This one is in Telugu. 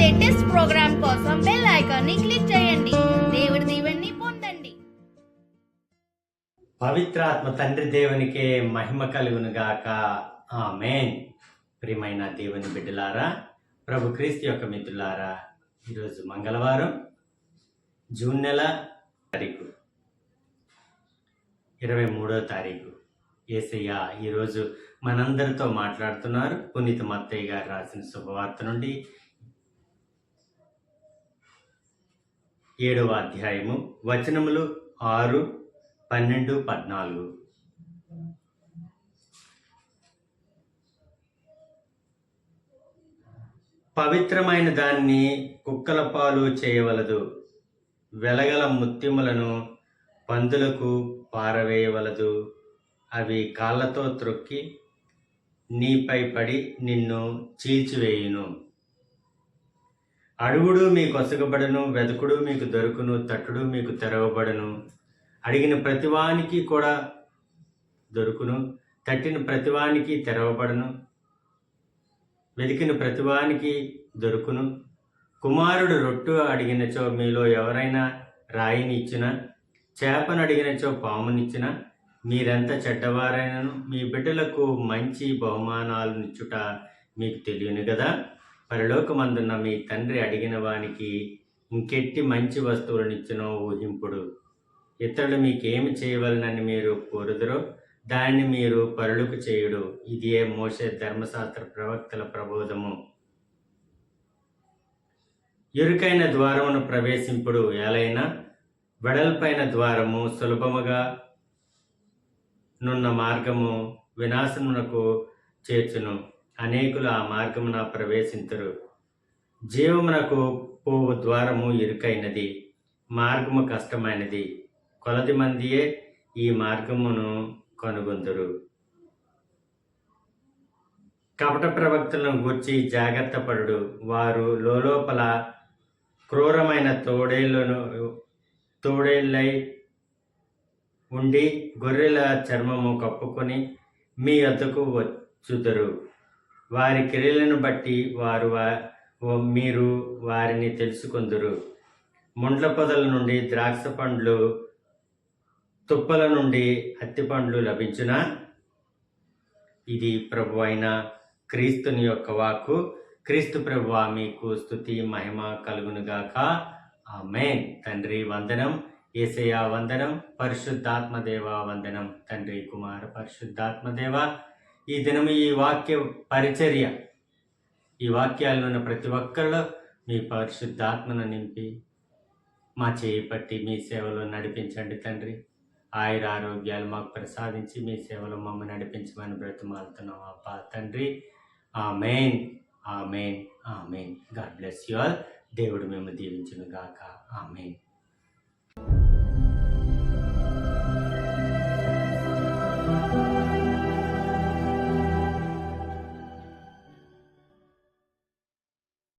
లేటెస్ట్ ప్రోగ్రామ్ కోసం బెల్ ఐకాన్ ని క్లిక్ చేయండి. దేవుడి దీవెనని పొందండి. పవిత్రాత్మ తండ్రి దేవునికే మహిమ కలుగును గాక. ఆమేన్. ప్రియమైన దేవుని బిడ్డలారా, ప్రభు క్రీస్తు యొక్క మిత్రులారా, ఈరోజు మంగళవారం, జూన్ నెల 23వ తారీఖు. యేసయ్య ఈరోజు మనందరితో మాట్లాడుతున్నారు. పునీత మత్తయ్య గారు రాసిన శుభవార్త నుండి 7వ అధ్యాయము, వచనములు 6, 12, 14. పవిత్రమైన దాన్ని కుక్కల పాలు చేయవలదు, వెలగల ముత్యములను పందులకు పారవేయవలదు. అవి కాళ్ళతో త్రొక్కి నీపై పడి నిన్ను చీల్చివేయును. అడుగుడు మీకు ఒసగబడును, వెదకుడు మీకు దొరుకును, తట్టుడు మీకు తెరవబడును. అడిగిన ప్రతివానికి కూడా దొరుకును, తట్టిన ప్రతివానికి తెరవబడును, వెతికిన ప్రతివానికి దొరుకును. కుమారుడు రొట్టు అడిగినచో మీలో ఎవరైనా రాయిని ఇచ్చినా, చేపను అడిగినచో పామునిచ్చినా, మీరెంత చెడ్డవారైనను మీ బిడ్డలకు మంచి బహుమానాలనిచ్చుట మీకు తెలియను కదా. పరలోకమందున్న మీ తండ్రి అడిగిన వానికి ఇంకెట్టి మంచి వస్తువులనిచ్చునో ఊహింపుడు. ఇతరులు మీకేమి చేయవలనని మీరు కోరుదురో దాన్ని మీరు పరులకు చేయుడు. ఇదియే మోషే ధర్మశాస్త్ర ప్రవక్తల ప్రబోధము. ఇరుకైన ద్వారమును ప్రవేశింపుడు, ఎలైనా వెడల్పైన ద్వారము సులభముగా నున్న మార్గము వినాశమునకు చేర్చును. అనేకులు ఆ మార్గమున ప్రవేశింతురు. జీవమునకు పోవు ద్వారము ఇరుకైనది, మార్గము కష్టమైనది, కొలది మందియే ఈ మార్గమును కనుగొందురు. కపట ప్రవక్తలను గూర్చి జాగ్రత్త పడుడు. వారు లోపల క్రూరమైన తోడేళ్ళై ఉండి గొర్రెల చర్మము కప్పుకొని మీ వద్దకు వచ్చుదురు. వారి క్రియలను బట్టి మీరు వారిని తెలుసుకొందురు. ముండ్ల పొదల నుండి ద్రాక్ష పండ్లు, తుప్పల నుండి అత్తిపండ్లు లభించునా? ఇది ప్రభు అయిన క్రీస్తుని యొక్క వాక్కు. క్రీస్తు ప్రభువా, మీకు స్తుతి మహిమ కలుగునుగాక. ఆమేన్. తండ్రి వందనం, యేసయ్య వందనం, పరిశుద్ధాత్మదేవ వందనం. తండ్రి, కుమార, పరిశుద్ధాత్మదేవ, ఈ దినము ఈ వాక్య పరిచర్య, ఈ వాక్యాల్లో ఉన్న ప్రతి ఒక్కరిలో మీ పరిశుద్ధాత్మను నింపి మా చేయి పట్టి మీ సేవలో నడిపించండి తండ్రి. ఆయుర ఆరోగ్యాలు మాకు ప్రసాదించి మీ సేవలో మమ్మల్ని నడిపించమని బ్రతిమాలుతున్నాం అబ్బా తండ్రి. Amen, amen, amen. God bless you all. దేవుడు మేము దీవించును గాక. ఆమేన్.